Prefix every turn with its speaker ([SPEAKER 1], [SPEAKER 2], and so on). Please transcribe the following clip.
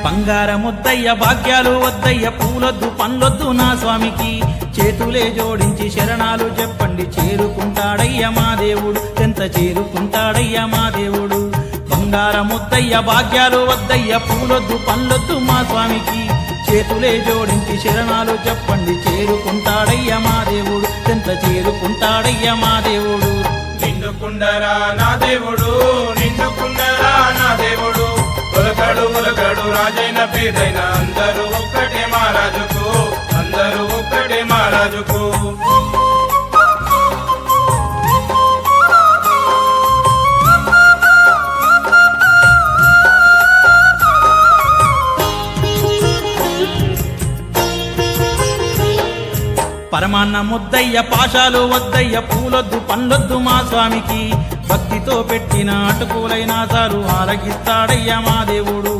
[SPEAKER 1] బంగారముద్దయ్య భాగ్యాలు వద్దయ్య పూలొద్దు పండ్లొద్దు నా స్వామికి చేతులే జోడించి శరణాలు చెప్పండి చేరుకుంటాడయ్య మా దేవుడు ఎంత చేరుకుంటాడయ్య మా దేవుడు బంగారముద్దయ్య భాగ్యాలు వద్దయ్య పూలొద్దు పండ్లొద్దు మా స్వామికి చేతులే జోడించి శరణాలు చెప్పండి చేరుకుంటాడయ్య మా దేవుడు ఎంత చేరుకుంటాడయ్య మా దేవుడు
[SPEAKER 2] నిండుకుండరా నా దేవుడు నిండుకుండరా నా దేవుడు ఉలకడు ఉలకడు రాజైన పేదైన అందరూ ఒక్కటే మహారాజుకు అందరూ ఒక్కటే మహారాజుకు
[SPEAKER 1] పరమాన్న ముద్దయ్య పాశాలు వద్దయ్య పూలొద్దు పండ్లొద్దు మా స్వామికి భక్తితో పెట్టిన అటుకులైనా చాలు ఆరగిస్తాడయ్య మా దేవుడు